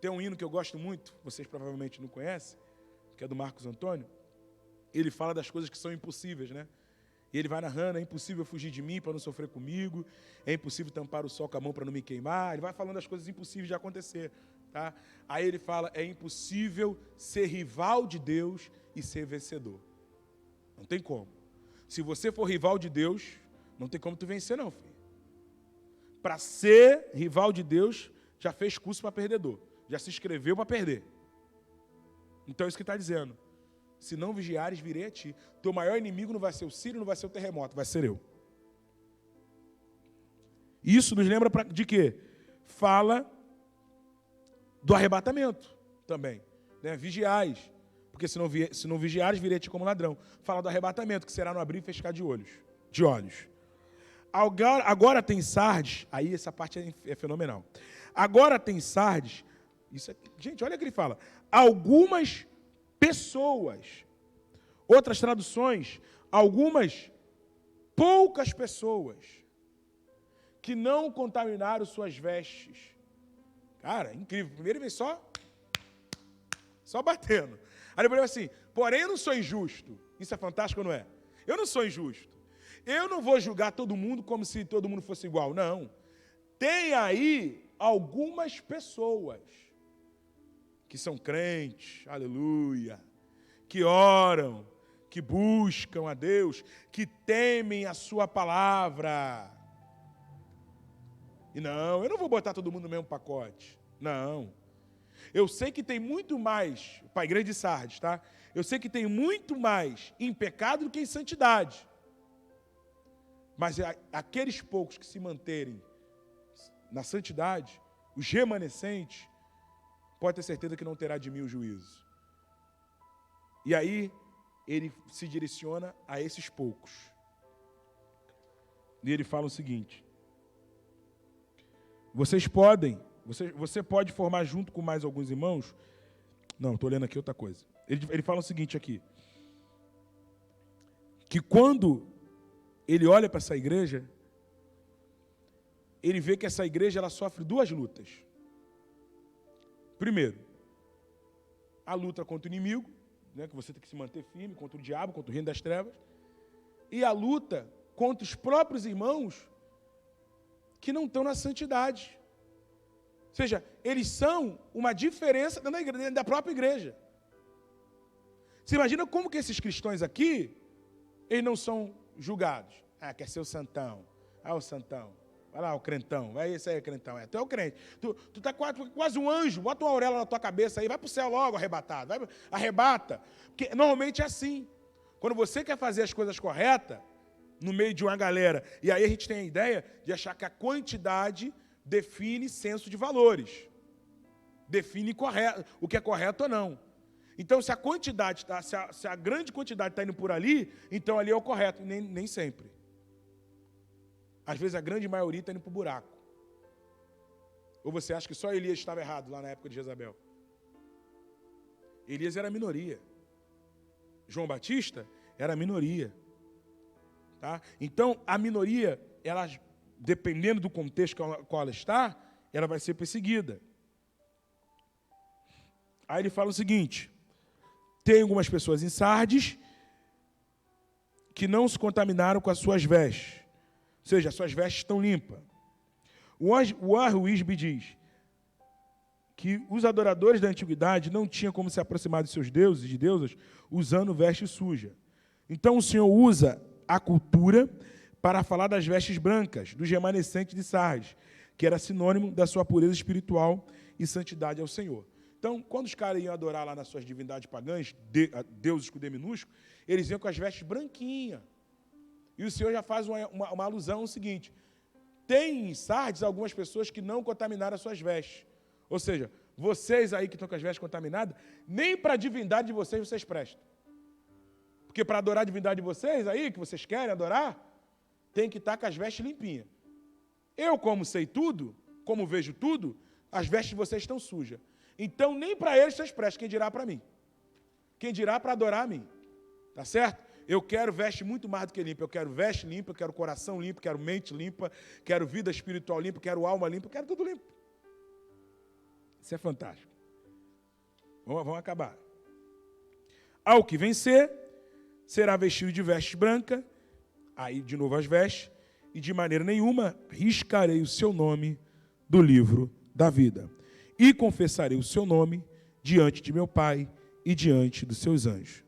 Tem um hino que eu gosto muito, vocês provavelmente não conhecem, que é do Marcos Antônio, ele fala das coisas que são impossíveis, né? E ele vai narrando, é impossível fugir de mim para não sofrer comigo, é impossível tampar o sol com a mão para não me queimar. Ele vai falando das coisas impossíveis de acontecer, tá? Aí ele fala, é impossível ser rival de Deus e ser vencedor. Não tem como. Se você for rival de Deus, não tem como tu vencer não, filho. Para ser rival de Deus, já fez curso para perdedor. Já se inscreveu para perder. Então é isso que está dizendo. Se não vigiares, virei a ti. Teu maior inimigo não vai ser o Sírio, não vai ser o terremoto, vai ser eu. Isso nos lembra de quê? Fala do arrebatamento também. Né? Vigiais. Porque se não vigiares, virei a ti como ladrão. Fala do arrebatamento, que será no abrir e fechar de olhos. Agora tem Sardes, aí essa parte é fenomenal. Agora tem Sardes, gente, olha o que ele fala. Algumas pessoas, outras traduções, algumas poucas pessoas que não contaminaram suas vestes. Cara, incrível. Primeiro ele vem só batendo. Aí depois ele assim, porém eu não sou injusto. Isso é fantástico ou não é? Eu não sou injusto. Eu não vou julgar todo mundo como se todo mundo fosse igual, não. Tem aí algumas pessoas que são crentes, aleluia, que oram, que buscam a Deus, que temem a sua palavra. E não, eu não vou botar todo mundo no mesmo pacote, não. Eu sei que tem muito mais, para a igreja de Sardes, tá? Eu sei que tem muito mais em pecado do que em santidade. Mas aqueles poucos que se manterem na santidade, os remanescentes, pode ter certeza que não terá de mim o juízo. E aí, ele se direciona a esses poucos. E ele fala o seguinte, você pode formar junto com mais alguns irmãos? Não, estou lendo aqui outra coisa. Ele fala o seguinte aqui, que quando ele olha para essa igreja, ele vê que essa igreja ela sofre duas lutas. Primeiro, a luta contra o inimigo, né, que você tem que se manter firme, contra o diabo, contra o reino das trevas, e a luta contra os próprios irmãos que não estão na santidade. Ou seja, eles são uma diferença dentro da própria igreja. Você imagina como que esses cristãos aqui, eles não são julgados. Ah, quer ser o santão. Ah, o santão. Vai lá, o crentão. Vai, esse aí é crentão. Tu é o crente. Tu tá quase um anjo. Bota uma auréola na tua cabeça aí. Vai pro céu logo, arrebatado. Arrebata. Porque normalmente é assim. Quando você quer fazer as coisas corretas, no meio de uma galera, e aí a gente tem a ideia de achar que a quantidade define senso de valores. Define o que é correto ou não. Então, se a quantidade, se a grande quantidade está indo por ali, então ali é o correto. Nem sempre. Às vezes a grande maioria está indo para o buraco. Ou você acha que só Elias estava errado lá na época de Jezabel? Elias era a minoria. João Batista era a minoria. Tá? Então, a minoria, ela, dependendo do contexto qual ela está, ela vai ser perseguida. Aí ele fala o seguinte, tem algumas pessoas em Sardes que não se contaminaram com as suas vestes. Ou seja, as suas vestes estão limpas. O Ar-Wisby diz que os adoradores da antiguidade não tinham como se aproximar de seus deuses e de deusas usando veste suja. Então o Senhor usa a cultura para falar das vestes brancas, dos remanescentes de Sardes, que era sinônimo da sua pureza espiritual e santidade ao Senhor. Então, quando os caras iam adorar lá nas suas divindades pagãs, deuses com D minúsculo, eles iam com as vestes branquinhas. E o Senhor já faz uma alusão ao seguinte, tem em Sardes algumas pessoas que não contaminaram as suas vestes. Ou seja, vocês aí que estão com as vestes contaminadas, nem para a divindade de vocês prestam. Porque para adorar a divindade de vocês aí, que vocês querem adorar, tem que estar com as vestes limpinhas. Eu, como sei tudo, como vejo tudo, as vestes de vocês estão sujas. Então, nem para eles vocês prestam, quem dirá para mim? Quem dirá para adorar a mim? Tá certo? Eu quero veste muito mais do que limpa. Eu quero veste limpa, eu quero coração limpo, quero mente limpa, quero vida espiritual limpa, quero alma limpa, quero tudo limpo. Isso é fantástico. Vamos acabar. Ao que vencer, será vestido de vestes brancas, aí de novo as vestes, e de maneira nenhuma riscarei o seu nome do livro da vida. E confessarei o seu nome diante de meu Pai e diante dos seus anjos.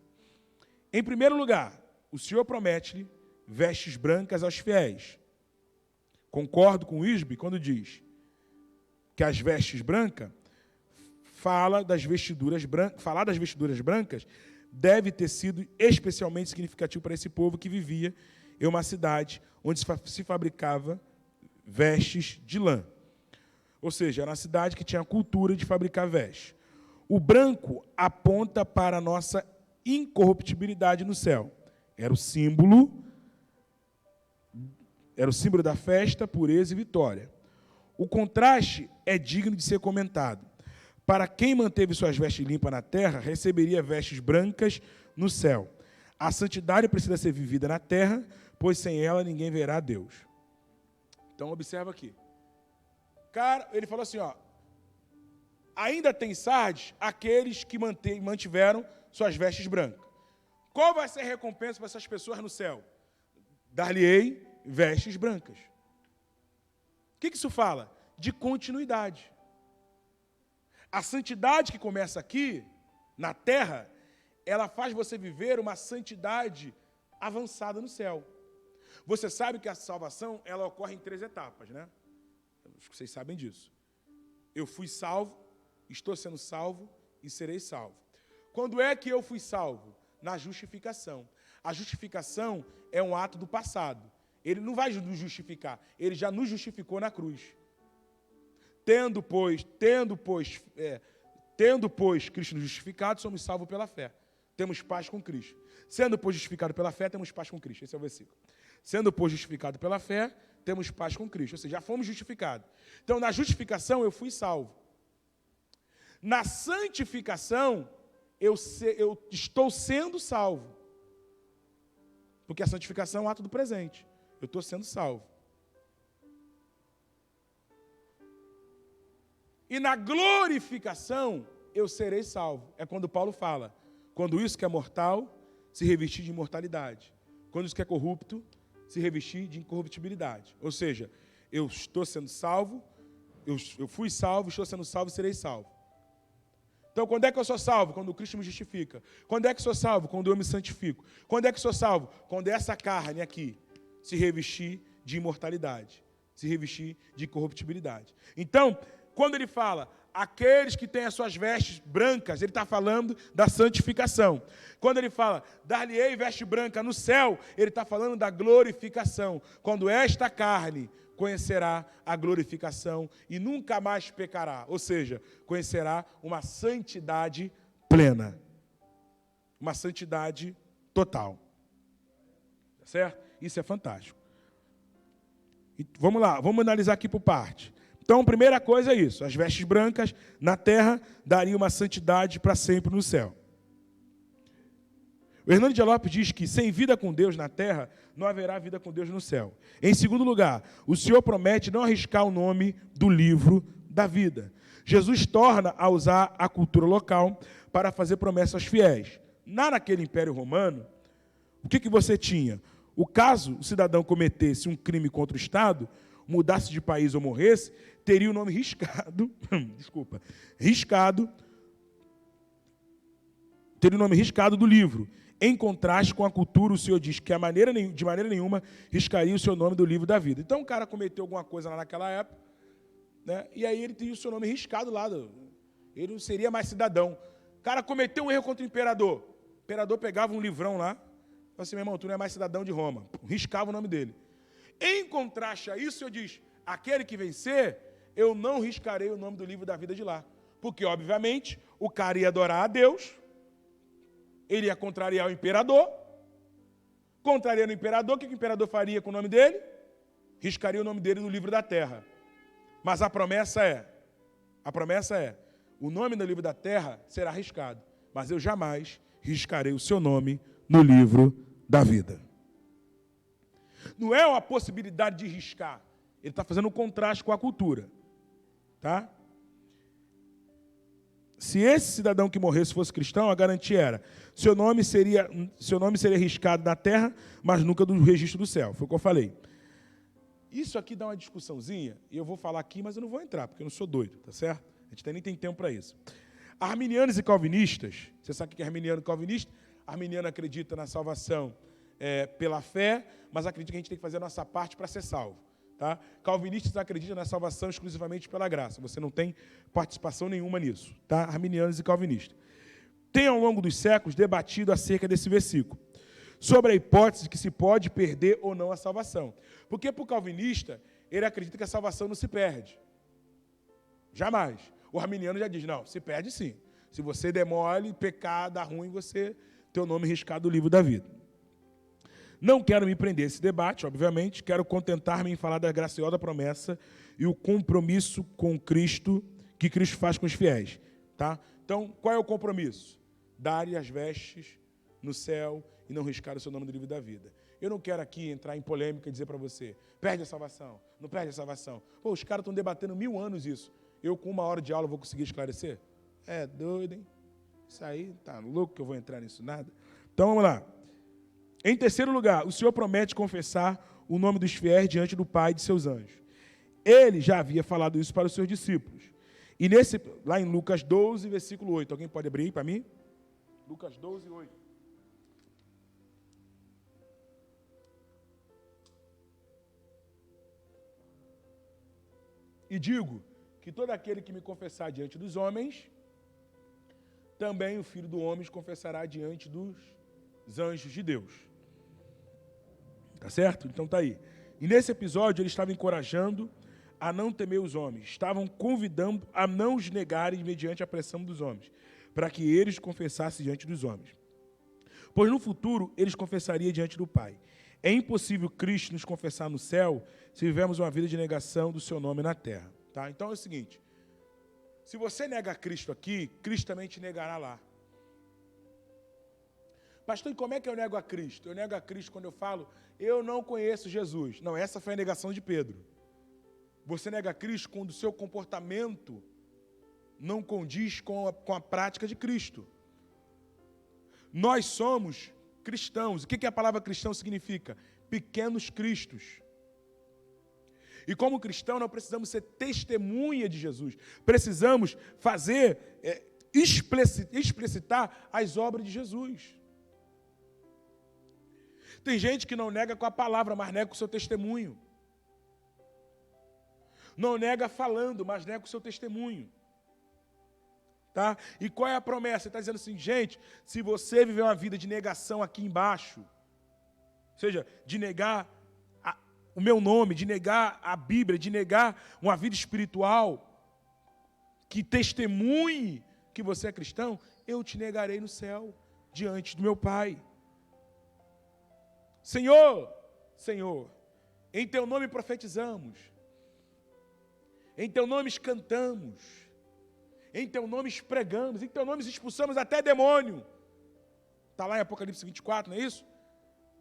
Em primeiro lugar, o Senhor promete-lhe vestes brancas aos fiéis. Concordo com o Isbe quando diz que as vestes brancas, falar das vestiduras brancas deve ter sido especialmente significativo para esse povo que vivia em uma cidade onde se fabricava vestes de lã. Ou seja, era uma cidade que tinha a cultura de fabricar vestes. O branco aponta para a nossa incorruptibilidade no céu. Era o símbolo da festa, pureza e vitória. O contraste é digno de ser comentado. Para quem manteve suas vestes limpas na terra, receberia vestes brancas no céu. A santidade precisa ser vivida na terra, pois sem ela ninguém verá a Deus. Então, observa aqui. Cara, ele falou assim, ó, ainda tem Sardes aqueles que mantiveram suas vestes brancas. Qual vai ser a recompensa para essas pessoas no céu? Dar-lhe-ei vestes brancas. O que isso fala? De continuidade. A santidade que começa aqui, na terra, ela faz você viver uma santidade avançada no céu. Você sabe que a salvação, ela ocorre em 3 etapas, né? Acho que vocês sabem disso. Eu fui salvo, estou sendo salvo e serei salvo. Quando é que eu fui salvo? Na justificação. A justificação é um ato do passado. Ele não vai nos justificar, ele já nos justificou na cruz. Tendo, pois, Cristo nos justificado, somos salvos pela fé. Temos paz com Cristo. Sendo, pois, justificado pela fé, temos paz com Cristo. Esse é o versículo. Sendo, pois, justificado pela fé, temos paz com Cristo. Ou seja, já fomos justificados. Então, na justificação, eu fui salvo. Na santificação, eu estou sendo salvo. Porque a santificação é um ato do presente. Eu estou sendo salvo. E na glorificação, eu serei salvo. É quando Paulo fala, quando isso que é mortal, se revestir de imortalidade. Quando isso que é corrupto, se revestir de incorruptibilidade. Ou seja, eu estou sendo salvo, eu fui salvo, estou sendo salvo e serei salvo. Então, quando é que eu sou salvo? Quando o Cristo me justifica. Quando é que sou salvo? Quando eu me santifico. Quando é que sou salvo? Quando essa carne aqui se revestir de imortalidade, se revestir de incorruptibilidade. Então, quando ele fala, aqueles que têm as suas vestes brancas, ele está falando da santificação. Quando ele fala, dar-lhe-ei veste branca no céu, ele está falando da glorificação. Quando esta carne conhecerá a glorificação e nunca mais pecará. Ou seja, conhecerá uma santidade plena. Uma santidade total. Tá certo? Isso é fantástico. E vamos lá, vamos analisar aqui por parte. Então, primeira coisa é isso. As vestes brancas na terra dariam uma santidade para sempre no céu. O Hernando de Lopes diz que sem vida com Deus na terra, não haverá vida com Deus no céu. Em segundo lugar, o Senhor promete não arriscar o nome do livro da vida. Jesus torna a usar a cultura local para fazer promessas aos fiéis. Naquele Império Romano, o que você tinha? O caso o cidadão cometesse um crime contra o Estado, mudasse de país ou morresse, teria o nome teria o nome riscado do livro. Em contraste com a cultura, o Senhor diz que de maneira nenhuma riscaria o seu nome do livro da vida. Então, o cara cometeu alguma coisa lá naquela época, né, e aí ele teria o seu nome riscado lá. Ele não seria mais cidadão. O cara cometeu um erro contra o imperador. O imperador pegava um livrão lá, falava assim, meu irmão, tu não é mais cidadão de Roma. Riscava o nome dele. Em contraste a isso, o Senhor diz, aquele que vencer, eu não riscarei o nome do livro da vida de lá. Porque, obviamente, o cara ia adorar a Deus, ele ia contrariar o imperador. Contrariando o imperador, o que o imperador faria com o nome dele? Riscaria o nome dele no livro da terra. Mas a promessa é, o nome no livro da terra será riscado, mas eu jamais riscarei o seu nome no livro da vida. Não é uma possibilidade de riscar. Ele está fazendo um contraste com a cultura. Tá? se esse cidadão que morresse fosse cristão, a garantia era, seu nome seria riscado na terra, mas nunca do registro do céu. Foi o que eu falei. Isso aqui dá uma discussãozinha, e eu vou falar aqui, mas eu não vou entrar, porque eu não sou doido, tá certo? A gente nem tem tempo para isso. Arminianos e calvinistas, você sabe o que é arminiano e calvinista? Arminiano acredita na salvação pela fé, mas acredita que a gente tem que fazer a nossa parte para ser salvo. Tá? Calvinistas acreditam na salvação exclusivamente pela graça. Você não tem participação nenhuma nisso. Tá? Arminianos e calvinistas. Tem, ao longo dos séculos, debatido acerca desse versículo, sobre a hipótese de que se pode perder ou não a salvação. Porque, para o calvinista, ele acredita que a salvação não se perde. Jamais. O arminiano já diz, não, se perde sim. Se você der mole, pecar, dá ruim, você tem o nome riscado do livro da vida. Não quero me prender a esse debate, obviamente, quero contentar-me em falar da graciosa promessa e o compromisso com Cristo, que Cristo faz com os fiéis. Tá? Então, qual é o compromisso? Dar-lhe as vestes no céu e não riscar o seu nome do livro da vida. Eu não quero aqui entrar em polêmica e dizer para você, perde a salvação, não perde a salvação. Pô, os caras estão debatendo 1000 anos isso. Eu, com 1 hora de aula, vou conseguir esclarecer? É doido, hein? Isso aí, tá louco que eu vou entrar nisso nada? Então, vamos lá. Em terceiro lugar, o Senhor promete confessar o nome dos fiéis diante do Pai e de seus anjos. Ele já havia falado isso para os seus discípulos. E lá em Lucas 12, versículo 8. Alguém pode abrir aí para mim? Lucas 12, 8. E digo que todo aquele que me confessar diante dos homens, também o Filho do Homem confessará diante dos anjos de Deus. Tá certo? Então tá aí. E nesse episódio ele estava encorajando a não temer os homens. Estavam convidando a não os negarem mediante a pressão dos homens, para que eles confessassem diante dos homens. Pois no futuro eles confessariam diante do Pai. É impossível Cristo nos confessar no céu se vivemos uma vida de negação do seu nome na terra. Tá? Então é o seguinte, se você nega Cristo aqui, Cristo também te negará lá. Pastor, e como é que eu nego a Cristo? Eu nego a Cristo quando eu falo, eu não conheço Jesus. Não, essa foi a negação de Pedro. Você nega a Cristo quando o seu comportamento não condiz com a prática de Cristo. Nós somos cristãos. O que a palavra cristão significa? Pequenos cristos. E como cristão, nós precisamos ser testemunha de Jesus. Precisamos fazer, explicitar as obras de Jesus. Tem gente que não nega com a palavra, mas nega com o seu testemunho. Não nega falando, mas nega com o seu testemunho. Tá? E qual é a promessa? Ele está dizendo assim, gente, se você viver uma vida de negação aqui embaixo, ou seja, de negar o meu nome, de negar a Bíblia, de negar uma vida espiritual, que testemunhe que você é cristão, eu te negarei no céu, diante do meu Pai. Senhor, Senhor, em Teu nome profetizamos, em Teu nome cantamos, em Teu nome pregamos, em Teu nome expulsamos até demônio. Está lá em Apocalipse 24, não é isso?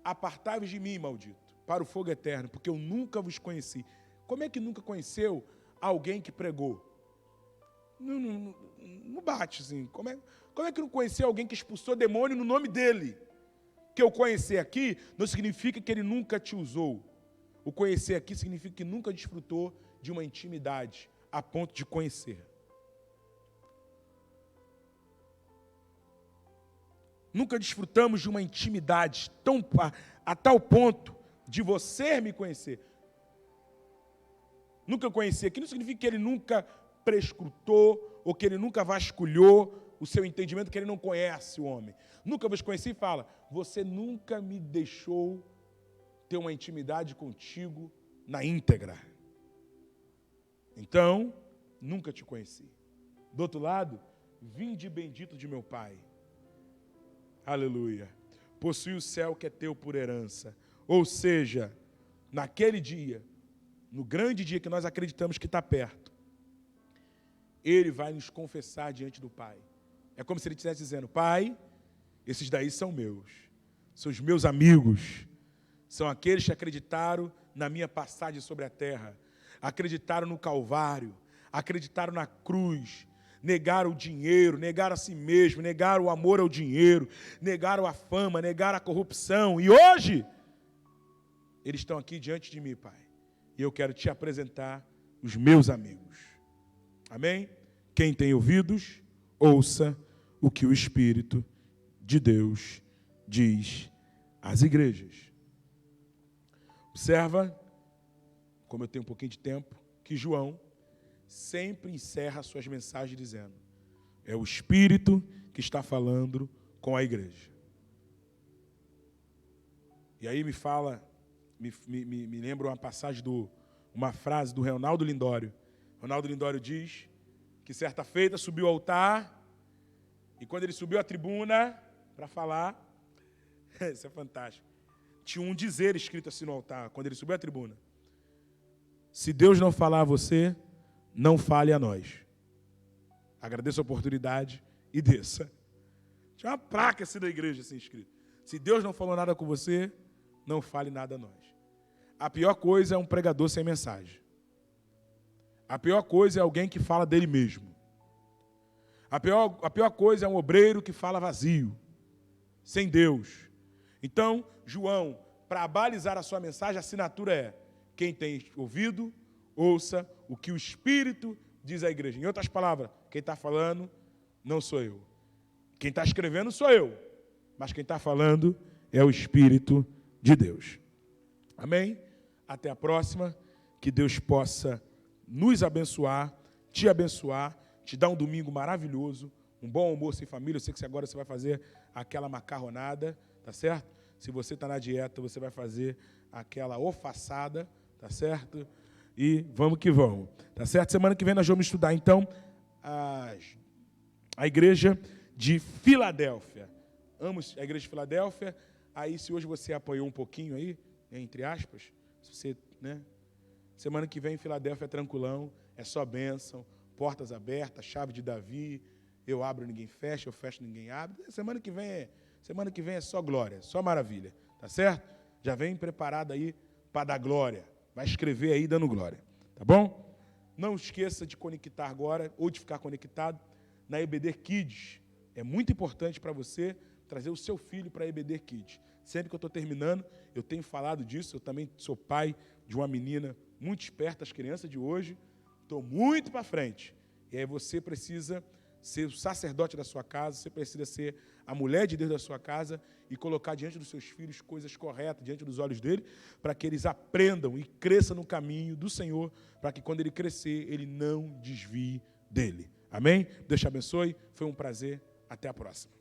Apartai-vos de mim, maldito, para o fogo eterno, porque eu nunca vos conheci. Como é que nunca conheceu alguém que pregou? Não bate assim. Como é que não conheceu alguém que expulsou demônio no nome dele? Que eu conhecer aqui não significa que ele nunca te usou. O conhecer aqui significa que nunca desfrutou de uma intimidade a ponto de conhecer. Nunca desfrutamos de uma intimidade a tal ponto de você me conhecer. Nunca conhecer aqui não significa que ele nunca prescrutou ou que ele nunca vasculhou o seu entendimento, que ele não conhece o homem. Nunca vos conheci e fala, você nunca me deixou ter uma intimidade contigo na íntegra. Então, nunca te conheci. Do outro lado, vinde bendito de meu Pai. Aleluia. Possui o céu que é teu por herança. Ou seja, naquele dia, no grande dia que nós acreditamos que está perto, Ele vai nos confessar diante do Pai. É como se Ele estivesse dizendo, Pai, esses daí são os meus amigos, são aqueles que acreditaram na minha passagem sobre a terra, acreditaram no Calvário, acreditaram na cruz, negaram o dinheiro, negaram a si mesmo, negaram o amor ao dinheiro, negaram a fama, negaram a corrupção. E hoje, eles estão aqui diante de mim, Pai. E eu quero te apresentar os meus amigos. Amém? Quem tem ouvidos, ouça o que o Espírito de Deus diz às igrejas. Observa, como eu tenho um pouquinho de tempo, que João sempre encerra suas mensagens dizendo: é o Espírito que está falando com a igreja. E aí me lembra uma passagem, uma frase do Reinaldo Lindório. Reinaldo Lindório diz que certa feita subiu ao altar, e quando ele subiu à tribuna para falar, isso é fantástico, tinha um dizer escrito assim no altar, quando ele subiu à tribuna: se Deus não falar a você, não fale a nós. Agradeça a oportunidade e desça. Tinha uma placa assim da igreja, assim escrito: se Deus não falou nada com você, não fale nada a nós. A pior coisa é um pregador sem mensagem. A pior coisa é alguém que fala dele mesmo. A pior coisa é um obreiro que fala vazio, sem Deus. Então, João, para balizar a sua mensagem, a assinatura é: quem tem ouvido, ouça o que o Espírito diz à igreja. Em outras palavras, quem está falando não sou eu. Quem está escrevendo sou eu. Mas quem está falando é o Espírito de Deus. Amém? Até a próxima. Que Deus possa nos abençoar, te dar um domingo maravilhoso, um bom almoço em família. Eu sei que agora você vai fazer aquela macarronada, tá certo? Se você está na dieta, você vai fazer aquela alfaçada, tá certo? E vamos que vamos, tá certo? Semana que vem nós vamos estudar, então, a igreja de Filadélfia. Amo a igreja de Filadélfia. Aí, se hoje você apanhou um pouquinho aí, entre aspas, se você, né? Semana que vem, Filadélfia é tranquilão, é só bênção, portas abertas, chave de Davi, eu abro, ninguém fecha, eu fecho, ninguém abre. Semana que vem é só glória, só maravilha, tá certo? Já vem preparado aí para dar glória. Vai escrever aí dando glória, tá bom? Não esqueça de conectar agora, ou de ficar conectado na EBD Kids. É muito importante para você trazer o seu filho para a EBD Kids. Sempre que eu estou terminando, eu tenho falado disso. Eu também sou pai de uma menina muito esperta, as crianças de hoje. Estou muito para frente. E aí você precisa ser o sacerdote da sua casa, você precisa ser a mulher de Deus da sua casa e colocar diante dos seus filhos coisas corretas, diante dos olhos dele, para que eles aprendam e cresçam no caminho do Senhor, para que quando ele crescer, ele não desvie dele. Amém? Deus te abençoe. Foi um prazer. Até a próxima.